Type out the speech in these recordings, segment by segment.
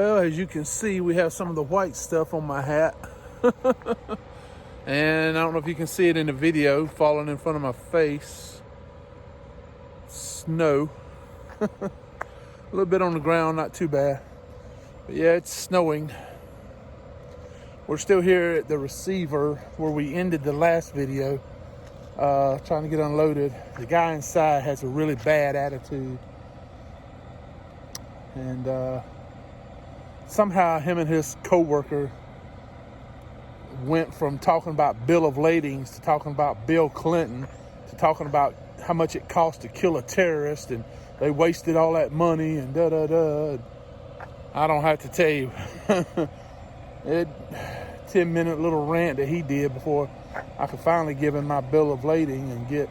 Well, as you can see, we have some of the white stuff on my hat. And I don't know if you can see it in the video, falling in front of my face. Snow. A little bit on the ground, not too bad. But yeah, it's snowing. We're still here at the receiver where we ended the last video, trying to get unloaded. The guy inside has a really bad attitude. And somehow him and his co-worker went from talking about bill of ladings to talking about Bill Clinton to talking about how much it costs to kill a terrorist, and they wasted all that money and da-da-da. I don't have to tell you. 10-minute little rant that he did before I could finally give him my bill of lading and get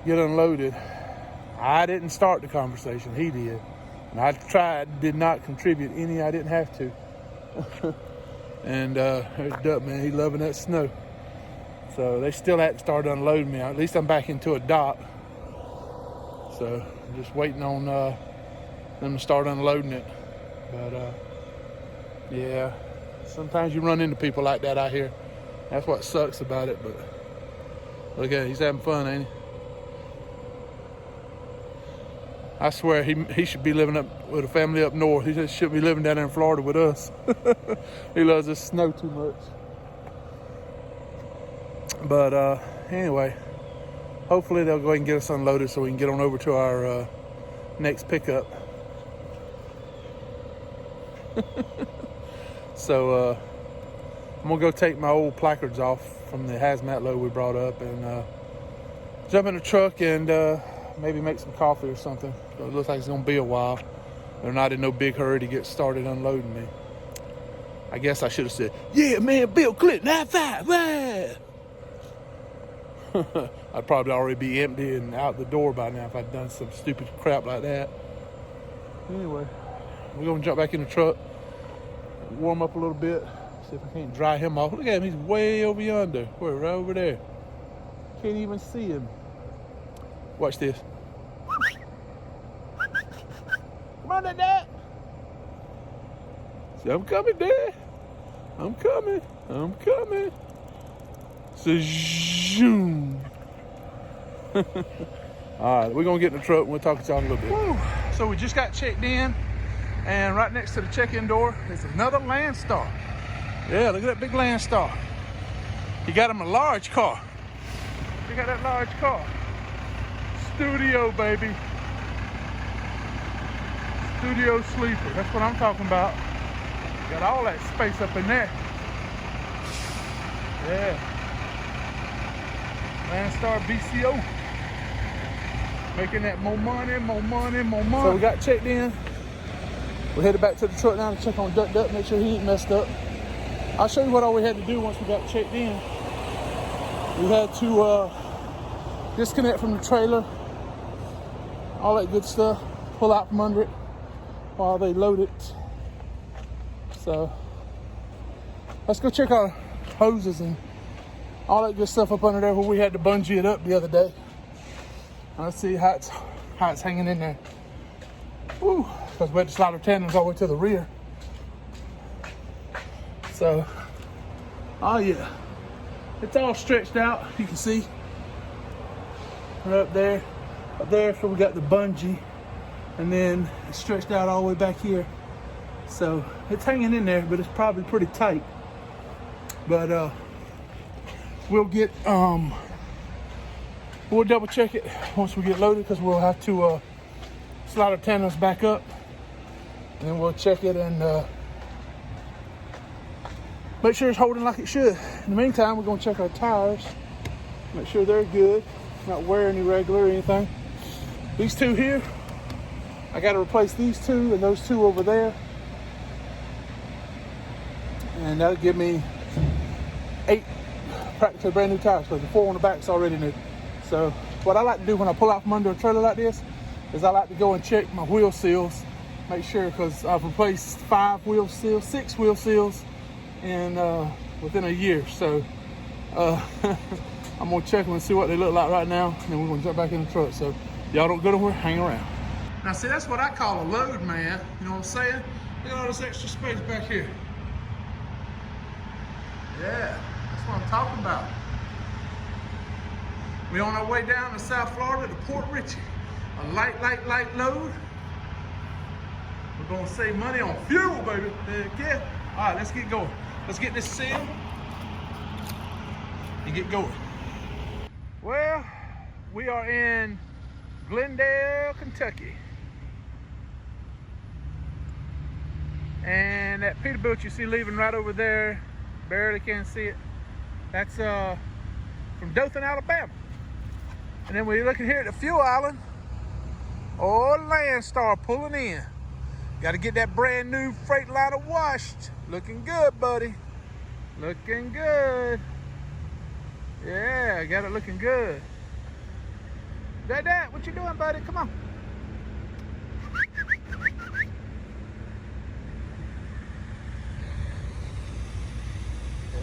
unloaded. I didn't start the conversation, he did. And I tried, did not contribute any, I didn't have to. And there's Duck, man, he loving that snow. So they still hadn't started unloading me. At least I'm back into a dock. So I'm just waiting on them to start unloading it. But yeah, sometimes you run into people like that out here. That's what sucks about it. But look at it, he's having fun, ain't he? I swear he should be living up with a family up north. He just shouldn't be living down there in Florida with us. He loves this snow too much. But anyway, hopefully they'll go ahead and get us unloaded so we can get on over to our next pickup. So I'm gonna go take my old placards off from the hazmat load we brought up and jump in the truck and maybe make some coffee or something. So it looks like it's gonna be a while. They're not in no big hurry to get started unloading me. I guess I should have said, "Yeah, man, Bill Clinton, high five, man." I'd probably already be empty and out the door by now if I'd done some stupid crap like that. Anyway, we're gonna jump back in the truck, warm up a little bit, see if I can't dry him off. Look at him, he's way over yonder. We're right over there. Can't even see him. Watch this. Come on, Dad. See, I'm coming, Dad. I'm coming. I'm coming. So, zoom. All right, we're going to get in the truck and we'll talk to y'all in a little bit. Woo. So we just got checked in, and right next to the check-in door is another Landstar. Yeah, look at that big Landstar. He got him a large car. He got that large car. Studio, baby. Studio sleeper. That's what I'm talking about. Got all that space up in there. Yeah. Landstar BCO. Making that more money, more money, more money. So we got checked in. We're headed back to the truck now to check on Duck, make sure he ain't messed up. I'll show you what all we had to do once we got checked in. We had to disconnect from the trailer. All that good stuff, pull out from under it while they load it. So let's go check our hoses and all that good stuff up under there where we had to bungee it up the other day. Let's see how it's hanging in there. Woo, because we had to slide our tandems all the way to the rear. So, oh yeah, it's all stretched out. You can see right up there. Up there, so we got the bungee, and then it's stretched out all the way back here. So it's hanging in there, but it's probably pretty tight. But we'll get we'll double check it once we get loaded, because we'll have to slide our tandems back up, and then we'll check it and make sure it's holding like it should. In the meantime, we're gonna check our tires, make sure they're good, not wearing irregular or anything. These two here, I got to replace these two and those two over there, and that'll give me 8 practically brand new tires, because the 4 on the back's already new. So what I like to do when I pull out from under a trailer like this is I like to go and check my wheel seals, make sure, because I've replaced 6 wheel seals in within a year. So I'm gonna check them and see what they look like right now, and then we're gonna jump back in the truck. So y'all don't go nowhere, hang around. Now see, that's what I call a load man, you know what I'm saying? Look at all this extra space back here. Yeah, that's what I'm talking about. We're on our way down to South Florida to Port Richey. A light load. We're gonna save money on fuel, baby. Heck yeah. All right, let's get going. Let's get this sealed and get going. Well, we are in Glendale, Kentucky. And that Peterbilt you see leaving right over there, barely can see it. That's from Dothan, Alabama. And then we're looking here at the fuel island. Oh, Landstar pulling in. Got to get that brand new Freightliner washed. Looking good, buddy. Looking good. Yeah, got it looking good. Dad, what you doing, buddy? Come on.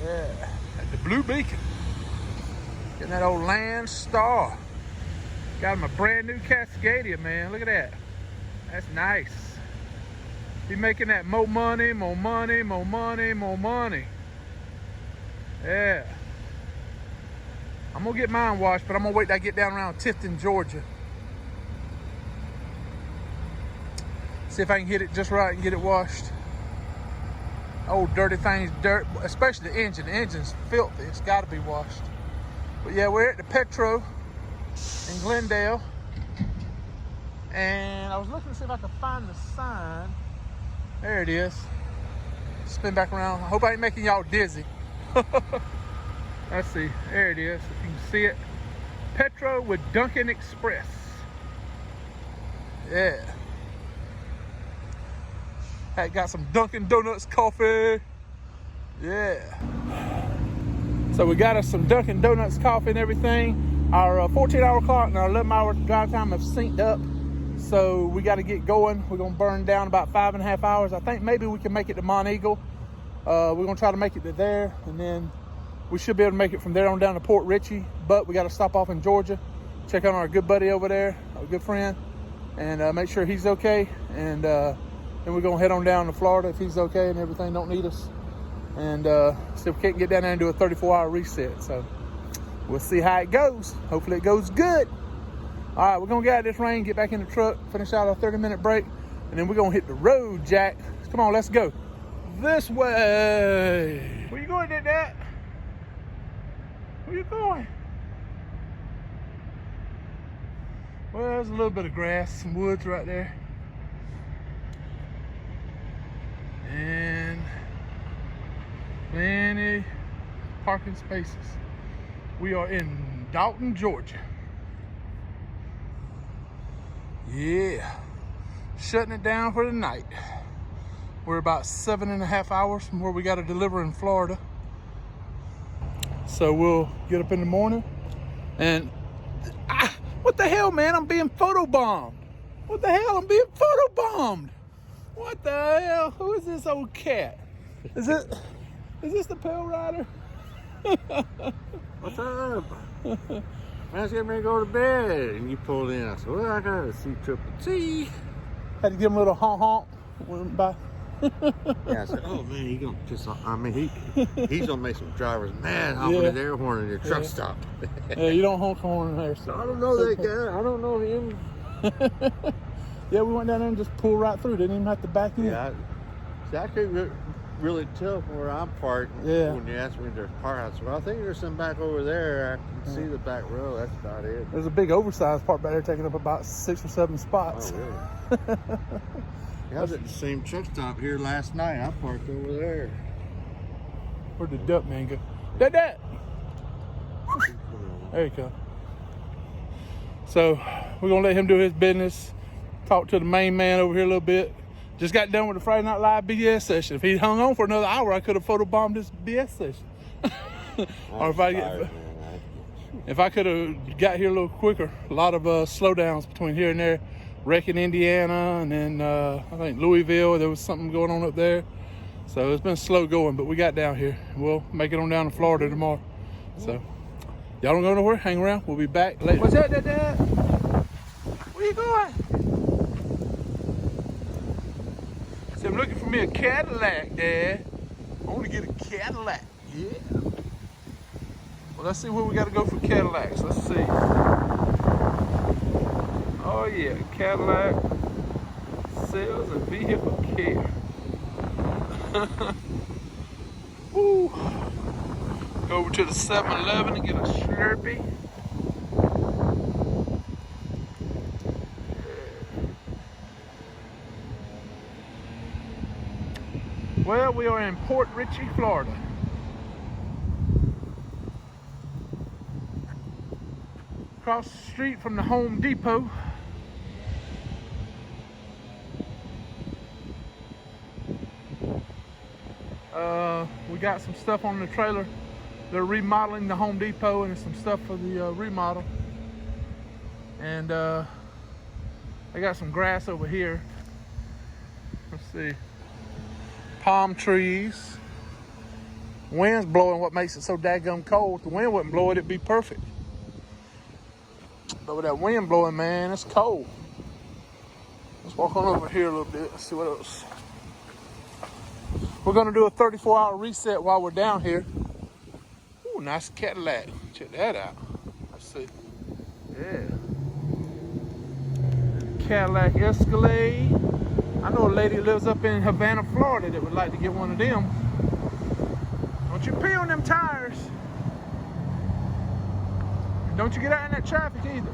Yeah, at the Blue Beacon. Getting that old Landstar. Got him a brand new Cascadia, man. Look at that. That's nice. Be making that more money, more money, more money, more money. Yeah. I'm gonna get mine washed, but I'm gonna wait till I get down around Tifton, Georgia. See if I can hit it just right and get it washed. Old dirty things, dirt, especially the engine. The engine's filthy. It's got to be washed. But yeah, we're at the Petro in Glendale, and I was looking to see if I could find the sign. There it is. Spin back around. I hope I ain't making y'all dizzy. Let's see. There it is. If you can see it. Petro with Dunkin Express. Yeah. Hey, got some Dunkin Donuts coffee. Yeah. So we got us some Dunkin Donuts coffee and everything. Our 14-hour clock and our 11-hour drive time have synced up. So we got to get going. We're going to burn down about 5.5 hours. I think maybe we can make it to Mont Eagle. We're going to try to make it to there. And then we should be able to make it from there on down to Port Richey. But we got to stop off in Georgia. Check on our good buddy over there, our good friend. And make sure he's okay. And then we're going to head on down to Florida if he's okay and everything don't need us. And see if we can't get down there and do a 34-hour reset. So we'll see how it goes. Hopefully it goes good. All right, we're going to get out of this rain, get back in the truck, finish out our 30-minute break, and then we're going to hit the road, Jack. Come on, let's go. This way. Where you going, Dad? Where you going? Well, there's a little bit of grass, some woods right there. And plenty parking spaces. We are in Dalton, Georgia. Yeah, shutting it down for the night. We're about 7.5 hours from where we got to deliver in Florida. So we'll get up in the morning and what the hell, man? I'm being photobombed. What the hell? I'm being photobombed. What the hell? Who is this old cat? Is this the Palerider? What's up? I was getting ready to go to bed, and you pulled in. I said, well, I got to see Triple T. Had to give him a little honk. Went by. Yeah, I said, oh, man, he's going to just, I mean, he's going to make some drivers mad honking his air horn in your truck stop. Yeah, you don't honk horn there. So. I don't know that guy. I don't know him. Yeah, we went down there and just pulled right through. Didn't even have to back in. Yeah, I couldn't really tell from where I'm parked when you asked me if there's park house. Well, I think there's some back over there. I can see the back row. That's about it. There's a big oversized part back there taking up about 6 or 7 spots. Oh, really? I was at the same truck stop here last night. I parked over there. Where'd the duck man go? Dad! There you go. So, we're going to let him do his business. Talk to the main man over here a little bit. Just got done with the Friday Night Live BS session. If he hung on for another hour, I could have photobombed this BS session. Or if I could have got here a little quicker. A lot of slowdowns between here and there. Wreck in Indiana, and then I think Louisville. There was something going on up there. So it's been slow going, but we got down here. We'll make it on down to Florida tomorrow. So y'all don't go nowhere. Hang around. We'll be back later. What's up, Dad? Where you going? See So I'm looking for me a Cadillac, Dad. I want to get a Cadillac. Yeah. Well, let's see where we got to go for Cadillacs. Let's see. Oh yeah, Cadillac sales and vehicle care. Woo. Go over to the 7-Eleven and get a Slurpee. Well, we are in Port Richey, Florida. Across the street from the Home Depot. We got some stuff on the trailer. They're remodeling the Home Depot and some stuff for the remodel. And I got some grass over here. Let's see. Palm trees. Wind's blowing, what makes it so daggum cold. If the wind wouldn't blow it, it'd be perfect. But with that wind blowing, man, it's cold. Let's walk on over here a little bit. Let's see what else. We're gonna do a 34-hour reset while we're down here. Ooh, nice Cadillac. Check that out. Let's see. Yeah. Cadillac Escalade. I know a lady who lives up in Havana, Florida that would like to get one of them. Don't you pee on them tires. Don't you get out in that traffic either.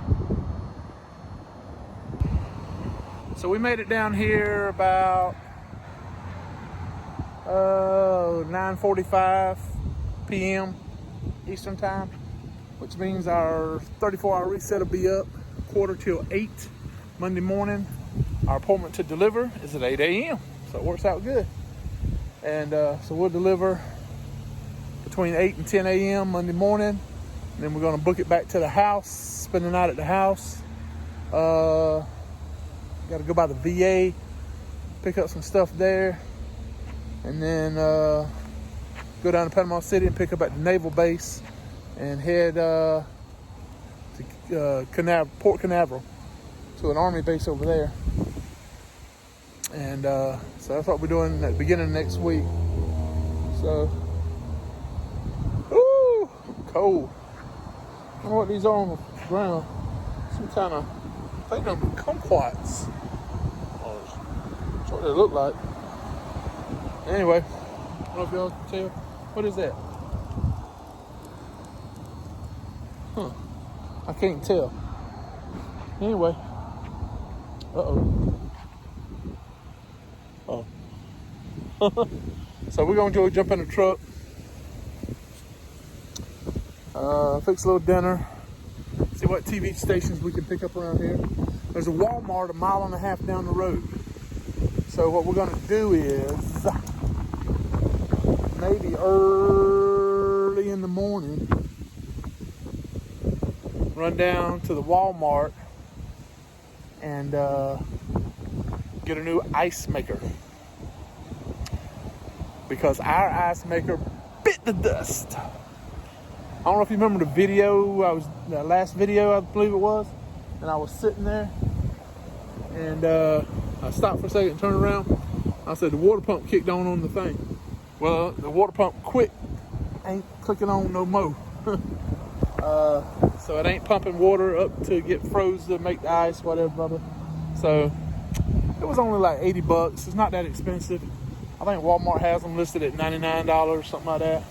So we made it down here about 9:45 p.m. Eastern time, which means our 34-hour reset will be up 7:45 Monday morning. Our appointment to deliver is at 8 a.m. So it works out good. And so we'll deliver between 8 and 10 a.m. Monday morning. And then we're going to book it back to the house, spend the night at the house. Got to go by the VA, pick up some stuff there. And then go down to Panama City and pick up at the Naval Base and head to Port Canaveral to an Army base over there. And so that's what we're doing at the beginning of next week. So, ooh, cold. I don't know what these are on the ground. Some kind of, I think they're kumquats. That's what they look like. Anyway, I don't know if y'all can tell. What is that? Huh. I can't tell. Anyway. Oh. So we're going to go jump in the truck. Fix a little dinner. See what TV stations we can pick up around here. There's a Walmart 1.5 miles down the road. So what we're going to do is maybe early in the morning run down to the Walmart and get a new ice maker, because our ice maker bit the dust. I don't know if you remember the video, the last video I believe it was, and I was sitting there and I stopped for a second and turned around. I said the water pump kicked on the thing. Well, the water pump ain't clicking on no more. So it ain't pumping water up to get froze to make the ice, whatever, brother. So it was only like $80. It's not that expensive. I think Walmart has them listed at $99, something like that.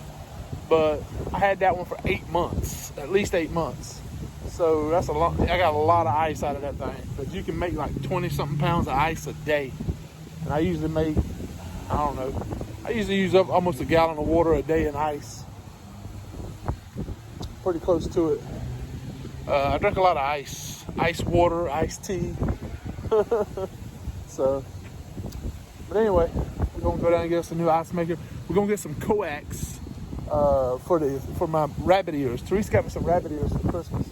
But I had that one for 8 months, at least 8 months. So that's a lot. I got a lot of ice out of that thing. But you can make like 20-something pounds of ice a day. And I usually make, I don't know, I usually use up almost a gallon of water a day in ice. Pretty close to it. I drink a lot of ice water, iced tea. So, but anyway, we're gonna go down and get us a new ice maker. We're gonna get some coax for my rabbit ears. Teresa got me some rabbit ears for Christmas.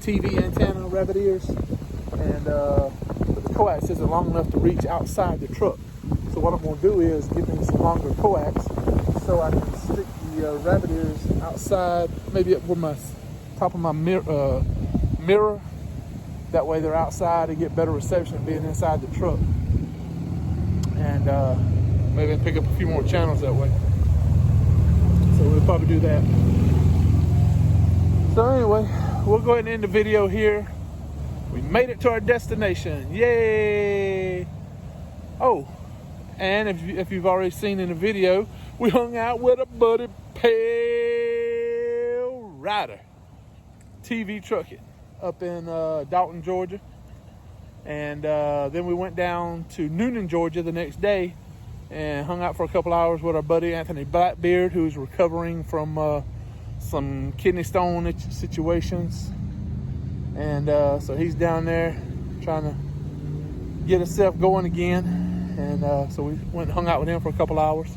TV antenna rabbit ears, and but the coax isn't long enough to reach outside the truck. So what I'm gonna do is get me some longer coax so I can stick the rabbit ears outside, maybe up with my top of my mirror. That way they're outside and get better reception being inside the truck. and maybe pick up a few more channels that way. So we'll probably do that. So anyway, we'll go ahead and end the video here. We made it to our destination. Yay! Oh, and if you've already seen in the video, we hung out with a buddy, Palerider TV trucking up in Dalton, Georgia. And then we went down to Newnan, Georgia the next day and hung out for a couple hours with our buddy Anthony Blackbeard, who's recovering from some kidney stone situations. And so he's down there trying to get himself going again. And so we went and hung out with him for a couple hours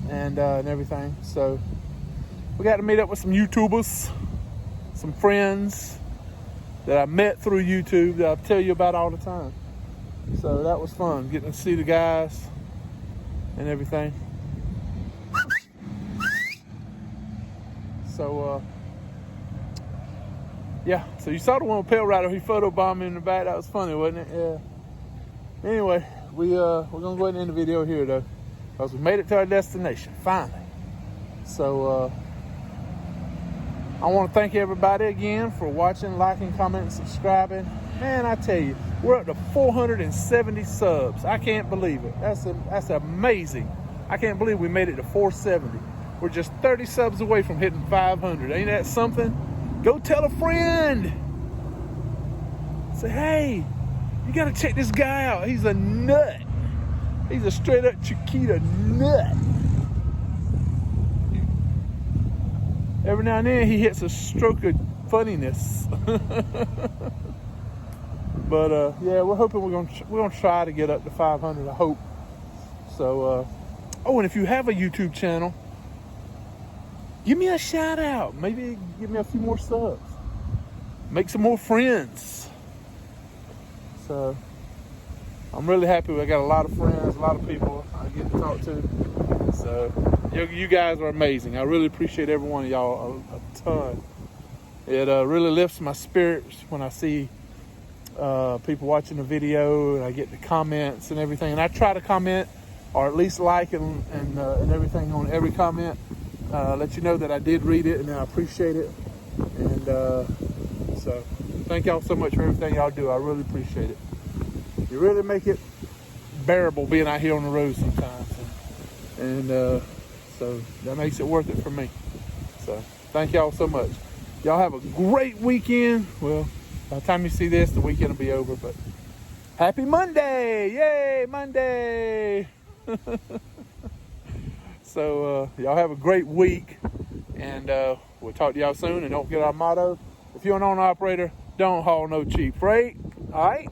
and everything. So we got to meet up with some YouTubers, some friends that I met through YouTube that I tell you about all the time. So that was fun, getting to see the guys and everything. So yeah, so you saw the one with Palerider, he photobombed me in the back. That was funny, wasn't it? Yeah. Anyway, we're gonna go ahead and end the video here though, because we made it to our destination finally. So I want to thank everybody again for watching, liking, commenting, subscribing. Man, I tell you, we're up to 470 subs. I can't believe it. That's amazing. I can't believe we made it to 470. We're just 30 subs away from hitting 500. Ain't that something? Go tell a friend. Say, hey, you gotta check this guy out. He's a nut. He's a straight up Chiquita nut. Every now and then he hits a stroke of funniness. But yeah, we're hoping we're gonna try to get up to 500. I hope. So oh, and if you have a YouTube channel, give me a shout out. Maybe give me a few more subs. Make some more friends. So I'm really happy. I got a lot of friends, a lot of people I get to talk to. So you guys are amazing. I really appreciate every one of y'all a ton. It really lifts my spirits when I see people watching the video, and I get the comments and everything. And I try to comment, or at least like and everything on every comment. Let you know that I did read it and I appreciate it. And so thank y'all so much for everything y'all do. I really appreciate it. You really make it bearable being out here on the road sometimes. And so that makes it worth it for me. So thank y'all so much. Y'all have a great weekend. Well, by the time you see this, the weekend will be over, but happy Monday. Yay, Monday. So y'all have a great week, and we'll talk to y'all soon. And don't forget our motto: if you're an owner operator, don't haul no cheap freight. All right.